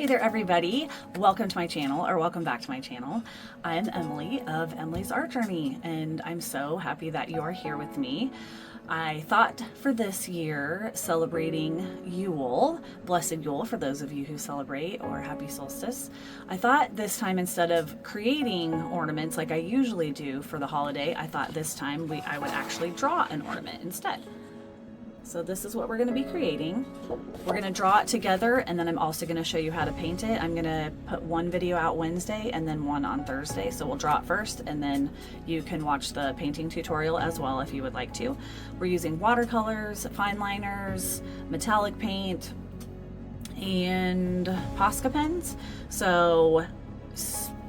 Hey there everybody, welcome to my channel, or welcome back to my channel. I'm Emily of Emily's Art Journey, and I'm so happy that you're here with me. I thought for this year, celebrating Yule, Blessed Yule for those of you who celebrate, or Happy Solstice, I thought this time instead of creating ornaments like I usually do for the holiday, I thought this time I would actually draw an ornament instead. So this is what we're going to be creating. We're going to draw it together, and then I'm also going to show you how to paint it. I'm going to put one video out Wednesday and then one on Thursday. So we'll draw it first, and then you can watch the painting tutorial as well if you would like to. We're using watercolors, fine liners, metallic paint, and Posca pens. So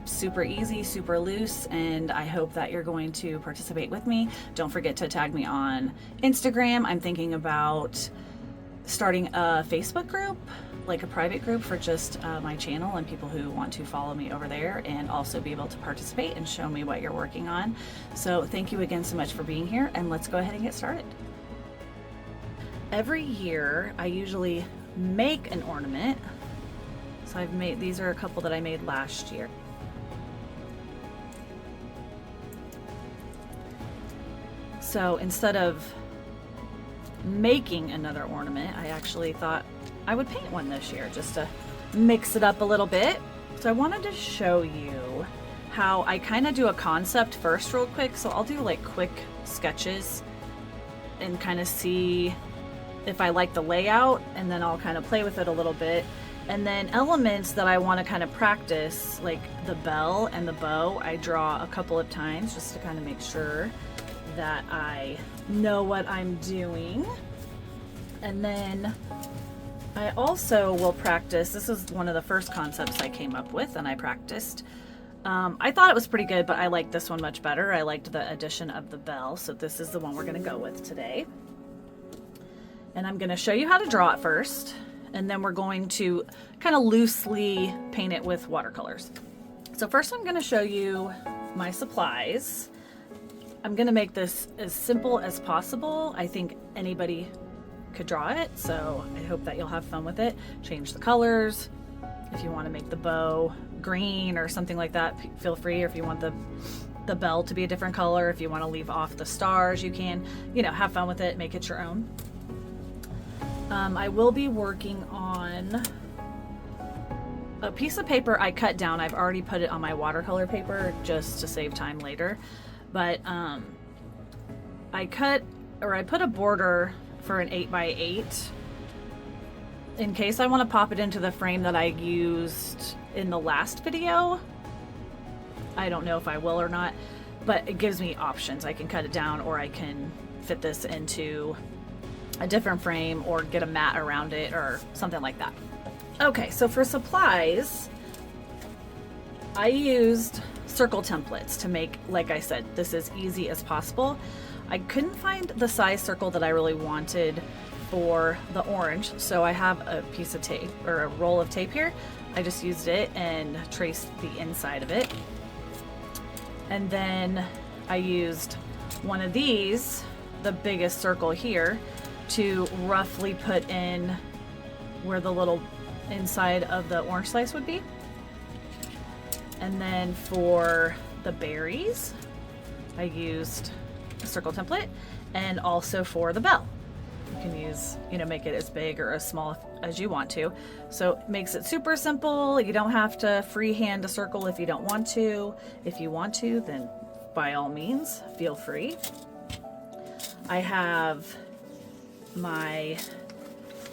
super easy, super loose, and I hope that you're going to participate with me. Don't forget to tag me on Instagram. I'm thinking about starting a Facebook group, like a private group for just my channel and people who want to follow me over there and also be able to participate and show me what you're working on. So thank you again so much for being here, and let's go ahead and get started. Every year I usually make an ornament. So these are a couple that I made last year. So instead of making another ornament, I actually thought I would paint one this year just to mix it up a little bit. So I wanted to show you how I kind of do a concept first real quick. So I'll do like quick sketches and kind of see if I like the layout, and then I'll kind of play with it a little bit. And then elements that I want to kind of practice, like the bell and the bow, I draw a couple of times just to kind of make sure that I know what I'm doing. And then I also will practice. This is one of the first concepts I came up with and I practiced. I thought it was pretty good, but I liked this one much better. I liked the addition of the bell, so this is the one we're going to go with today. And I'm going to show you how to draw it first, and then we're going to kind of loosely paint it with watercolors. So first I'm going to show you my supplies. I'm going to make this as simple as possible. I think anybody could draw it, so I hope that you'll have fun with it. Change the colors. If you want to make the bow green or something like that, feel free. Or if you want the bell to be a different color, if you want to leave off the stars, you can. You know, have fun with it, make it your own. I will be working on a piece of paper I cut down. I've already put it on my watercolor paper just to save time later. But I put a border for an 8x8 in case I want to pop it into the frame that I used in the last video. I don't know if I will or not, but it gives me options. I can cut it down, or I can fit this into a different frame or get a mat around it or something like that. Okay, so for supplies, I used circle templates to make, like I said, this as easy as possible. I couldn't find the size circle that I really wanted for the orange, so I have a piece of tape, or a roll of tape here. I just used it and traced the inside of it. And then I used one of these, the biggest circle here, to roughly put in where the little inside of the orange slice would be. And then for the berries, I used a circle template, and also for the bell. You can use, make it as big or as small as you want to. So it makes it super simple. You don't have to freehand a circle if you don't want to. If you want to, then by all means, feel free. I have my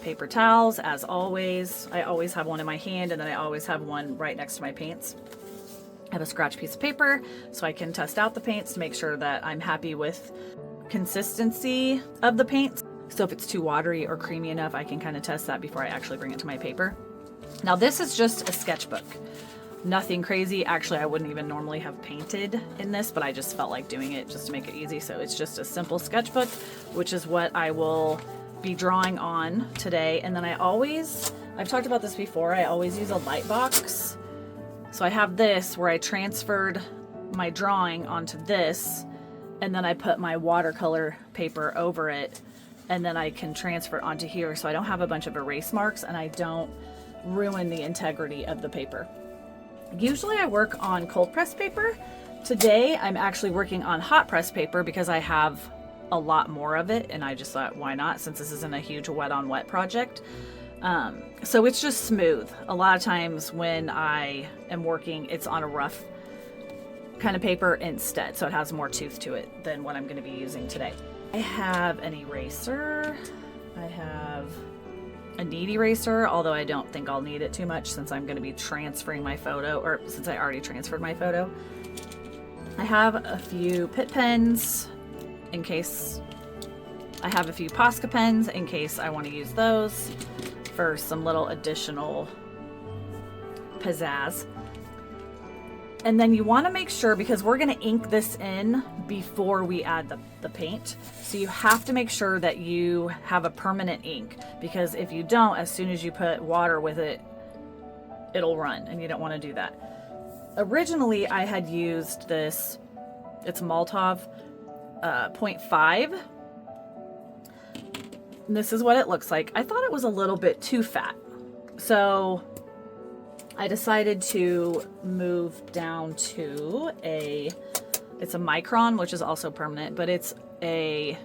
paper towels, as always. I always have one in my hand, and then I always have one right next to my paints. I have a scratch piece of paper so I can test out the paints to make sure that I'm happy with consistency of the paints. So if it's too watery or creamy enough, I can kind of test that before I actually bring it to my paper. Now this is just a sketchbook. Nothing crazy. Actually, I wouldn't even normally have painted in this, but I just felt like doing it just to make it easy. So it's just a simple sketchbook, which is what I will be drawing on today. And then I've talked about this before, I always use a light box. So I have this where I transferred my drawing onto this, and then I put my watercolor paper over it, and then I can transfer it onto here, so I don't have a bunch of erase marks, and I don't ruin the integrity of the paper. Usually I work on cold press paper. Today I'm actually working on hot press paper because I have a lot more of it, and I just thought, why not, since this isn't a huge wet on wet project. So it's just smooth. A lot of times when I am working, it's on a rough kind of paper instead, so it has more tooth to it than what I'm going to be using today. I have an eraser. I have a knead eraser, although I don't think I'll need it too much since I'm going to be transferring my photo, or since I already transferred my photo. I have a few Pitt pens in case I have a few Posca pens in case I want to use those for some little additional pizzazz. And then you want to make sure, because we're going to ink this in before we add the paint, so you have to make sure that you have a permanent ink, because if you don't, as soon as you put water with it, it'll run, and you don't want to do that. Originally, I had used this, it's Maltov 0.5. This is what it looks like. I thought it was a little bit too fat, so I decided to move down to it's a micron, which is also permanent, but it's a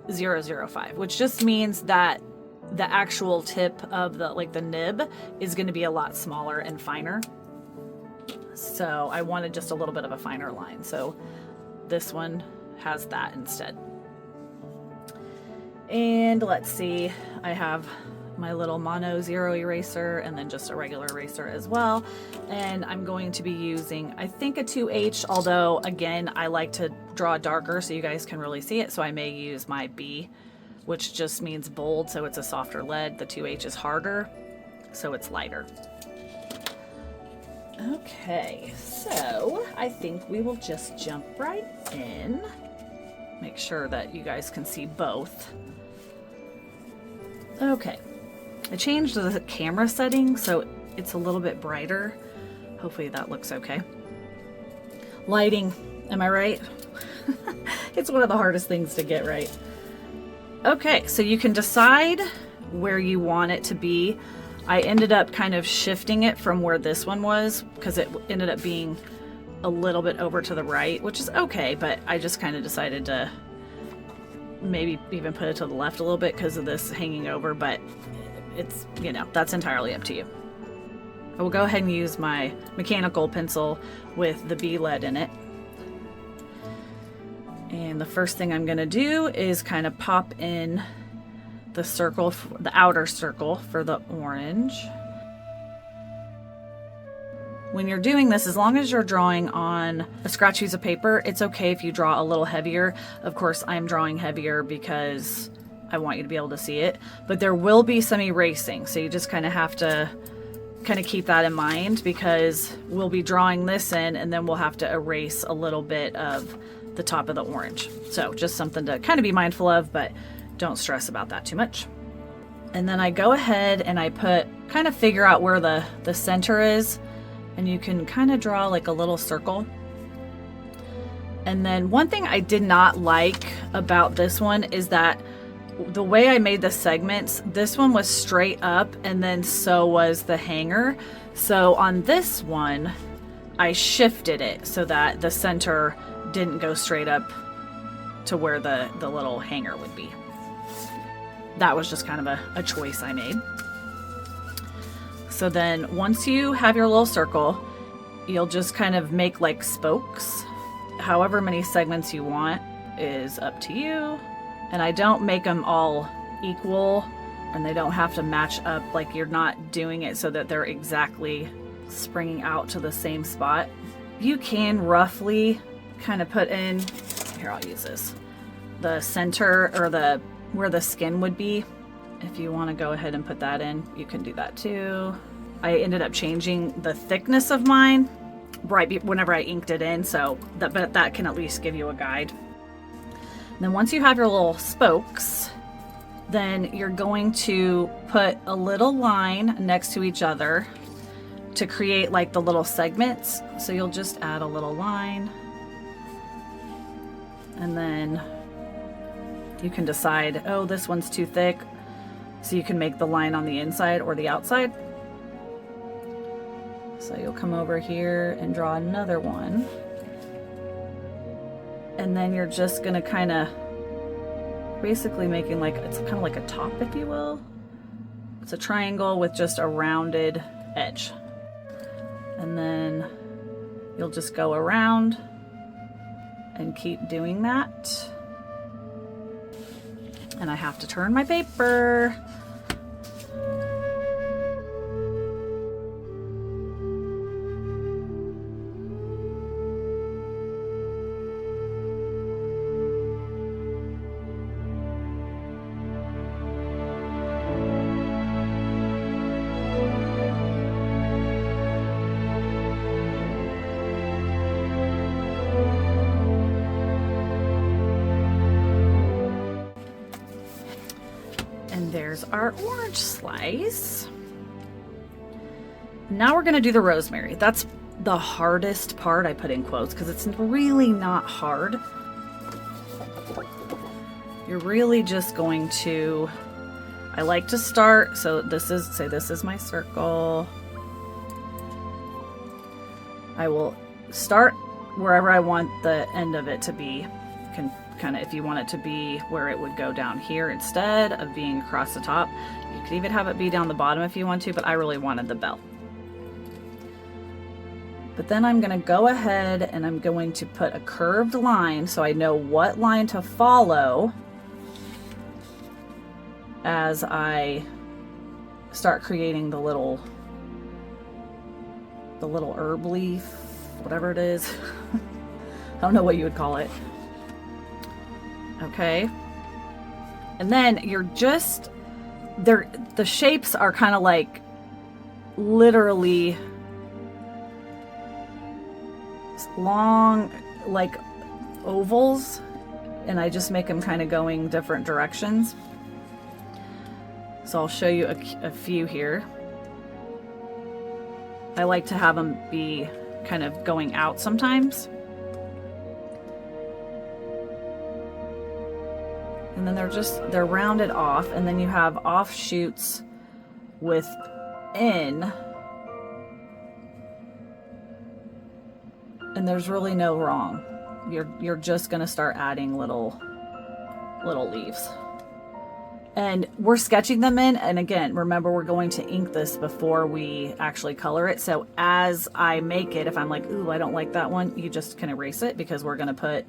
005, which just means that the actual tip of the nib is going to be a lot smaller and finer. So I wanted just a little bit of a finer line. So this one has that instead. And let's see, I have my little mono zero eraser and then just a regular eraser as well. And I'm going to be using, I think, a 2H, although again, I like to draw darker so you guys can really see it. So I may use my B, which just means bold. So it's a softer lead. The 2H is harder, so it's lighter. Okay, so I think we will just jump right in. Make sure that you guys can see both. Okay. I changed the camera setting so it's a little bit brighter. Hopefully that looks okay. Lighting, am I right? It's one of the hardest things to get right. Okay, so you can decide where you want it to be. I ended up kind of shifting it from where this one was because it ended up being a little bit over to the right, which is okay, but I just kind of decided to maybe even put it to the left a little bit because of this hanging over, but it's, you know, that's entirely up to you. I will go ahead and use my mechanical pencil with the B lead in it. And the first thing I'm going to do is kind of pop in the circle, the outer circle for the orange. When you're doing this, as long as you're drawing on a scratch piece of paper, it's okay if you draw a little heavier. Of course, I'm drawing heavier because I want you to be able to see it, but there will be some erasing. So you just kind of have to kind of keep that in mind, because we'll be drawing this in and then we'll have to erase a little bit of the top of the orange. So just something to kind of be mindful of, but don't stress about that too much. And then I go ahead and I kind of figure out where the center is, and you can kind of draw like a little circle. And then one thing I did not like about this one is that the way I made the segments, this one was straight up and then so was the hanger. So on this one, I shifted it so that the center didn't go straight up to where the little hanger would be. That was just kind of a choice I made. So then once you have your little circle, you'll just kind of make like spokes. However many segments you want is up to you. And I don't make them all equal, and they don't have to match up. Like, you're not doing it so that they're exactly springing out to the same spot. You can roughly kind of put in, here, I'll use this, the center or where the skin would be. If you want to go ahead and put that in, you can do that too. I ended up changing the thickness of mine right whenever I inked it in, so that can at least give you a guide. And then once you have your little spokes, then you're going to put a little line next to each other to create like the little segments. So you'll just add a little line, and then you can decide, oh, this one's too thick, so you can make the line on the inside or the outside. So you'll come over here and draw another one. And then you're just gonna kind of basically making like, it's kind of like a top, if you will. It's a triangle with just a rounded edge. And then you'll just go around and keep doing that. And I have to turn my paper. There's our orange slice. Now we're gonna do the rosemary. That's the hardest part, I put in quotes, because it's really not hard. You're really just going to, I like to start, so this is my circle. I will start wherever I want the end of it to be. You can kind of, if you want it to be where it would go down here instead of being across the top. You could even have it be down the bottom if you want to, but I really wanted the bell. But then I'm going to go ahead and I'm going to put a curved line so I know what line to follow as I start creating the little herb leaf, whatever it is. I don't know what you would call it. Okay. And then you're just, the shapes are kind of like literally long, like ovals, and I just make them kind of going different directions. So I'll show you a few here. I like to have them be kind of going out sometimes. And then they're rounded off, and then you have offshoots within. And there's really no wrong. You're just gonna start adding little leaves. And we're sketching them in, and again, remember we're going to ink this before we actually color it. So as I make it, if I'm like, ooh, I don't like that one, you just can erase it, because we're gonna put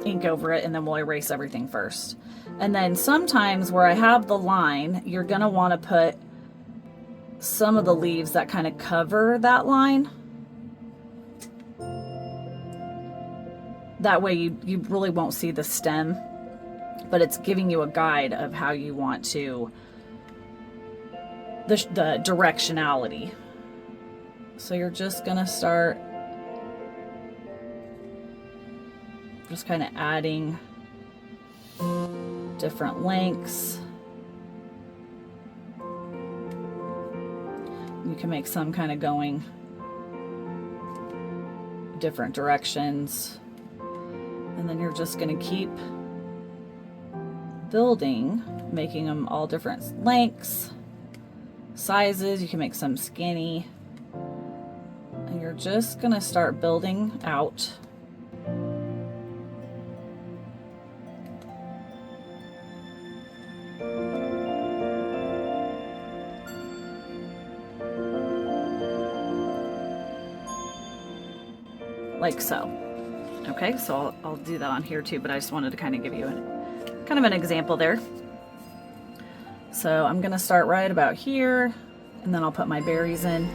ink over it, and then we'll erase everything first. And then sometimes where I have the line, you're gonna wanna put some of the leaves that kind of cover that line. That way you really won't see the stem, but it's giving you a guide of how you want to, the directionality. So you're just gonna start just kind of adding different lengths. You can make some kind of going different directions. And then you're just going to keep building, making them all different lengths, sizes. You can make some skinny. And you're just going to start building out. Like so. Okay, so I'll do that on here too, but I just wanted to kind of give you kind of an example there. So I'm gonna start right about here, and then I'll put my berries in.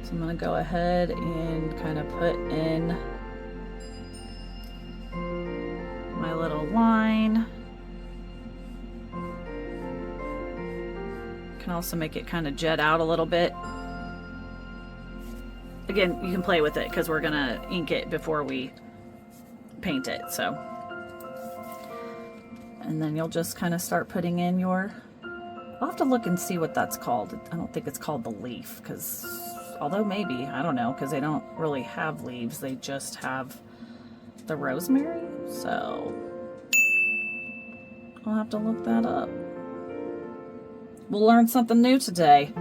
So I'm gonna go ahead and kind of put in my little line. Can also make it kind of jet out a little bit. Again, you can play with it because we're gonna ink it before we paint it, so. And then you'll just kind of start putting in your, I'll have to look and see what that's called. I don't think it's called the leaf, because, although maybe, I don't know, because they don't really have leaves, they just have the rosemary, so. I'll have to look that up. We'll learn something new today.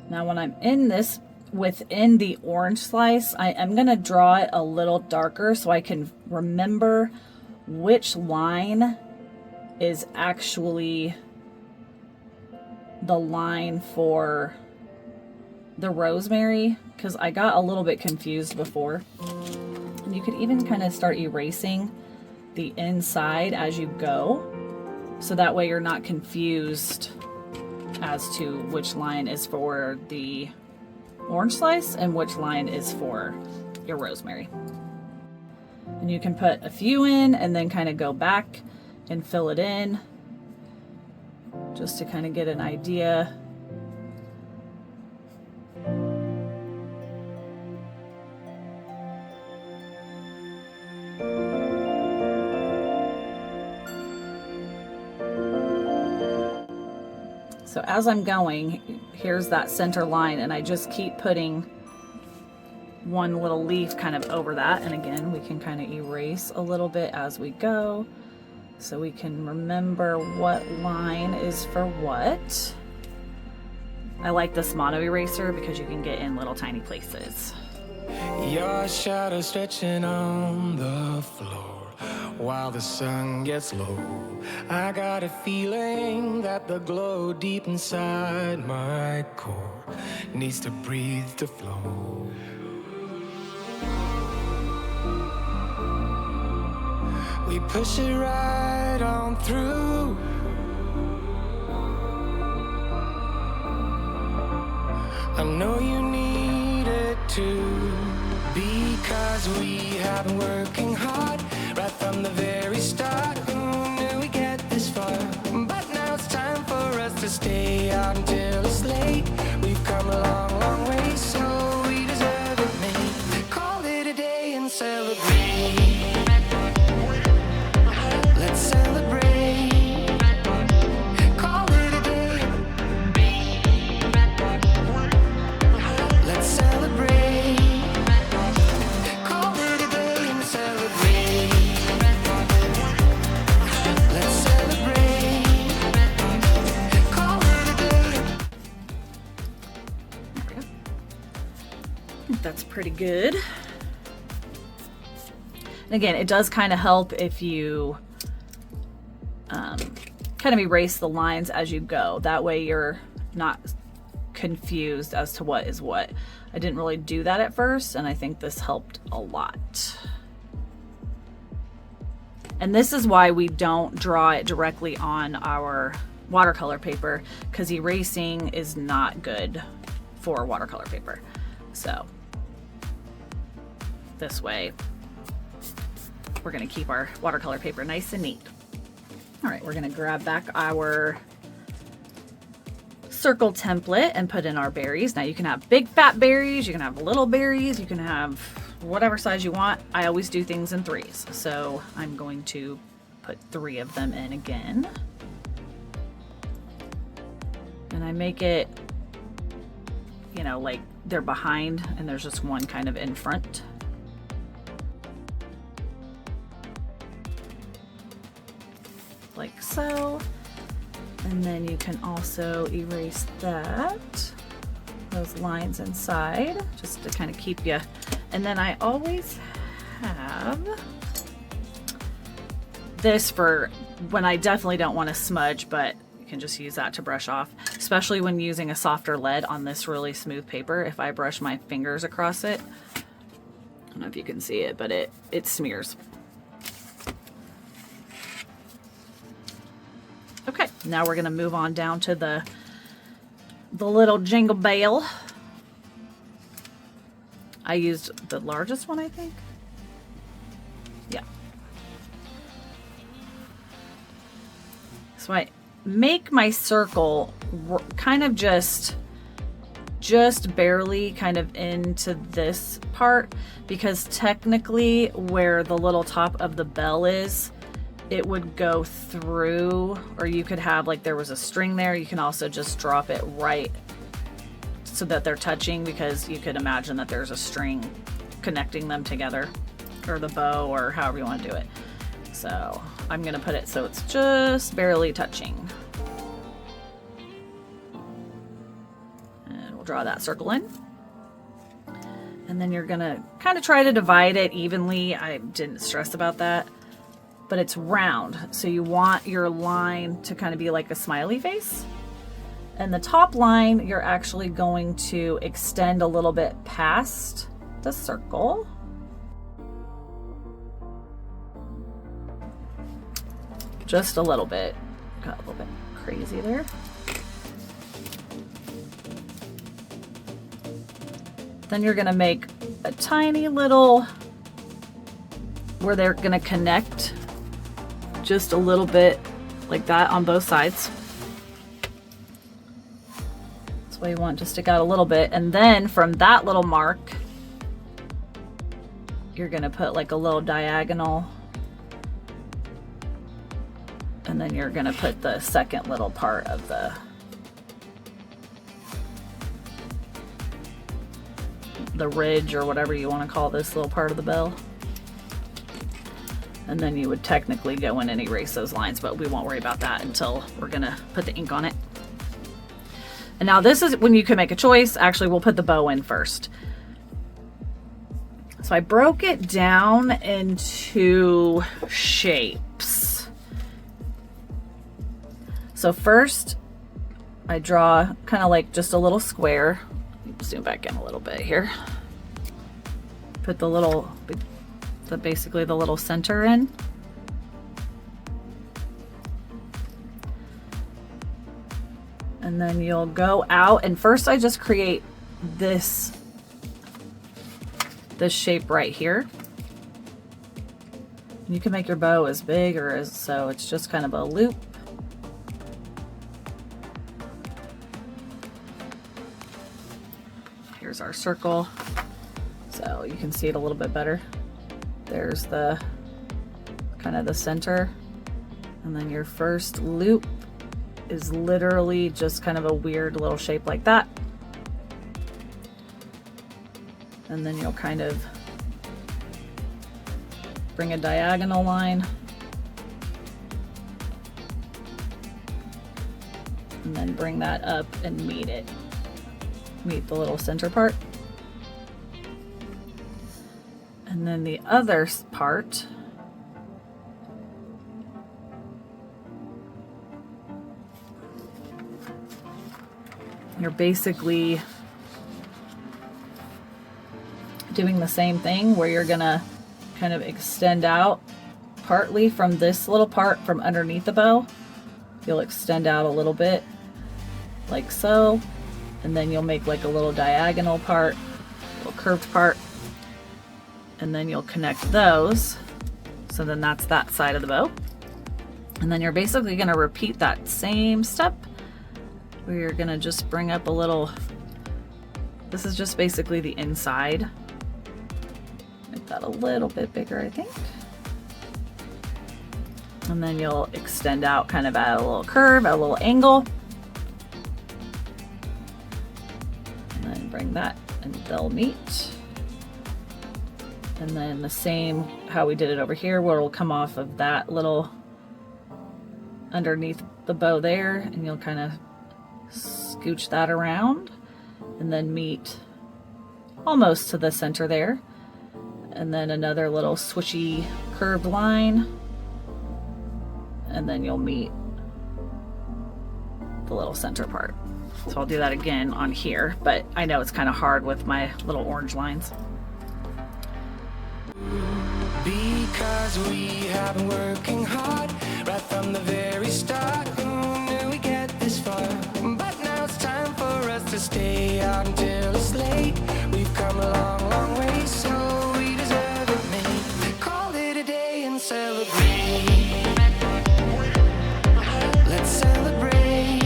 Now when I'm in this, within the orange slice, I am going to draw it a little darker so I can remember which line is actually the line for the rosemary, because I got a little bit confused before. And you could even kind of start erasing the inside as you go, so that way you're not confused as to which line is for the orange slice and which line is for your rosemary. And you can put a few in and then kind of go back and fill it in just to kind of get an idea. So as I'm going, here's that center line, and I just keep putting one little leaf kind of over that. And again, we can kind of erase a little bit as we go, so we can remember what line is for what. I like this mono eraser because you can get in little tiny places. Your shadow stretching on the floor while the sun gets low. I got a feeling that the glow deep inside my core needs to breathe to flow. We push it right on through. I know you need it too, because we have been working hard right from the very start. Who knew we'd get this far? But now it's time for us to stay out until it's late. We've come a long, long way, so we deserve it, mate. Call it a day and celebrate. Let's celebrate. Call it a day. Let's celebrate. Call it a day and celebrate. Let's celebrate. Call it a day. There we go. I think that's pretty good. And again, it does kind of help if you kind of erase the lines as you go. That way you're not confused as to what is what. I didn't really do that at first, and I think this helped a lot. And this is why we don't draw it directly on our watercolor paper, because erasing is not good for watercolor paper. So this way we're going to keep our watercolor paper nice and neat. All right, we're going to grab back our circle template and put in our berries. Now you can have big fat berries, you can have little berries, you can have whatever size you want. I always do things in threes, so I'm going to put 3 of them in again. And I make it, you know, like they're behind and there's just one kind of in front. Like so. And then you can also erase that, those lines inside, just to kind of keep you. And then I always have this for when I definitely don't want to smudge, but you can just use that to brush off, especially when using a softer lead on this really smooth paper. If I brush my fingers across it, I don't know if you can see it, but it smears. Okay, now we're gonna move on down to the little jingle bell. I used the largest one, I think. Yeah. So I make my circle kind of just barely kind of into this part, because technically where the little top of the bell is it would go through, or you could have like there was a string there. You can also just drop it right so that they're touching, because you could imagine that there's a string connecting them together, or the bow, or however you want to do it. So I'm gonna put it so it's just barely touching. And we'll draw that circle in. And then you're gonna kind of try to divide it evenly. I didn't stress about that, but it's round. So you want your line to kind of be like a smiley face. And the top line, you're actually going to extend a little bit past the circle. Just a little bit. Got a little bit crazy there. Then you're gonna make a tiny little, where they're gonna connect just a little bit like that on both sides. That's why you want it to stick out a little bit. And then from that little mark, you're gonna put like a little diagonal, and then you're gonna put the second little part of the ridge, or whatever you want to call this little part of the bell. And then you would technically go in and erase those lines, but we won't worry about that until we're gonna put the ink on it. And now this is when you can make a choice. Actually, we'll put the bow in first. So I broke it down into shapes. So first I draw kind of like just a little square. Zoom back in a little bit here. Put the little, basically the little center in. And then you'll go out, and first I just create this shape right here. You can make your bow as big or as, so it's just kind of a loop. Here's our circle, so you can see it a little bit better. There's the kind of the center, and then your first loop is literally just kind of a weird little shape like that. And then you'll kind of bring a diagonal line, and then bring that up and meet it. Meet the little center part. And then the other part, you're basically doing the same thing, where you're gonna kind of extend out partly from this little part from underneath the bow. You'll extend out a little bit like so. And then you'll make like a little diagonal part, a little curved part, and then you'll connect those. So then that's that side of the bow. And then you're basically gonna repeat that same step, where you're gonna just bring up a little, this is just basically the inside. Make that a little bit bigger, I think. And then you'll extend out kind of at a little curve, at a little angle. Bring that, and they'll meet. And then the same how we did it over here, where it'll come off of that little underneath the bow there, and you'll kind of scooch that around and then meet almost to the center there. And then another little swishy curved line, and then you'll meet the little center part. So I'll do that again on here, but I know it's kind of hard with my little orange lines. Because we have been working hard right from the very start. Who knew we'd get this far? But now it's time for us to stay out until it's late. We've come a long, long way, so we deserve it, mate. Call it a day and celebrate. Let's celebrate.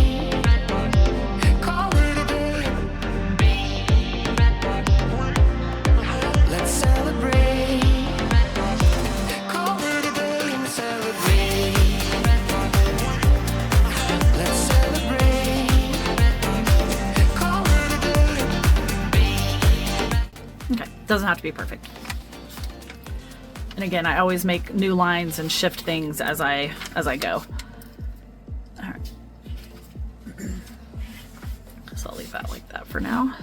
Let's celebrate. Call it a day and celebrate. Okay, doesn't have to be perfect. And again, I always make new lines and shift things as I go. All right. So I'll leave that like that for now.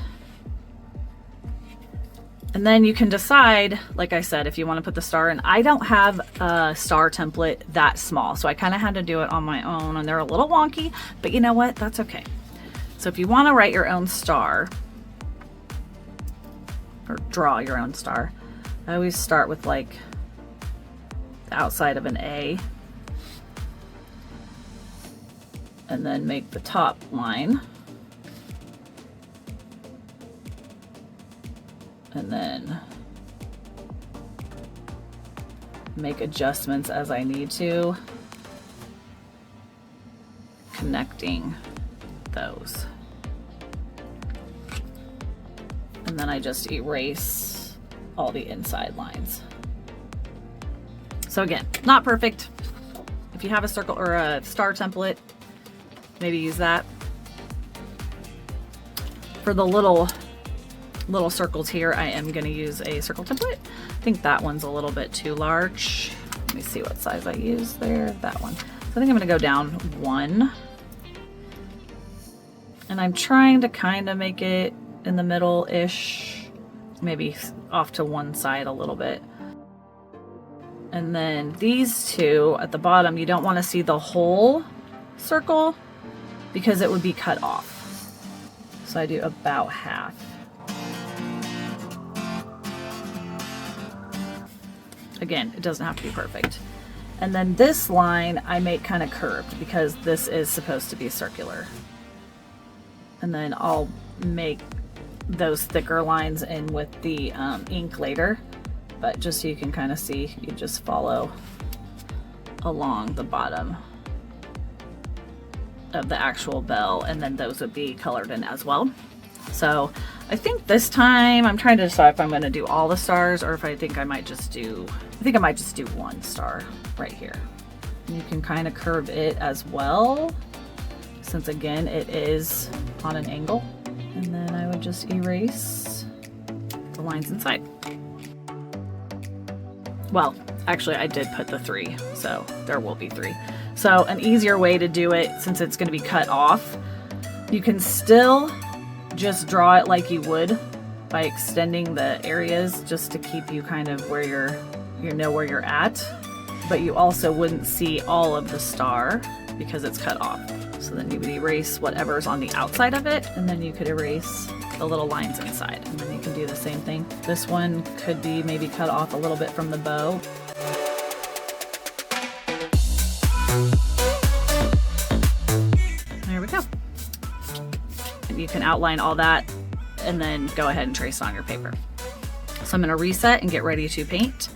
And then you can decide, like I said, if you want to put the star in. I don't have a star template that small, so I kind of had to do it on my own, and they're a little wonky, but you know what? That's okay. So if you want to write your own star, or draw your own star, I always start with like the outside of an A, and then make the top line. And then make adjustments as I need to, connecting those. And then I just erase all the inside lines. So again, not perfect. If you have a circle or a star template, maybe use that. For the little circles here, I am going to use a circle template. I think that one's a little bit too large. Let me see what size I use there. That one. So I think I'm going to go down 1. And I'm trying to kind of make it in the middle-ish, maybe off to one side a little bit. And then these two at the bottom, you don't want to see the whole circle because it would be cut off. So I do about half. Again, it doesn't have to be perfect. And then this line I make kind of curved because this is supposed to be circular. And then I'll make those thicker lines in with the ink later. But just so you can kind of see, you just follow along the bottom of the actual bell, and then those would be colored in as well. So I think this time I'm trying to decide if I'm going to do all the stars or if I think I might just do, one star right here. And you can kind of curve it as well, since again it is on an angle. And then I would just erase the lines inside. Well, actually I did put the 3, so there will be 3. So an easier way to do it, since it's going to be cut off, you can still just draw it like you would by extending the areas just to keep you kind of where you know where you're at, but you also wouldn't see all of the star because it's cut off. So then you would erase whatever's on the outside of it, and then you could erase the little lines inside, and then you can do the same thing. This one could be maybe cut off a little bit from the bow. There we go. And you can outline all that and then go ahead and trace on your paper. So I'm going to reset and get ready to paint.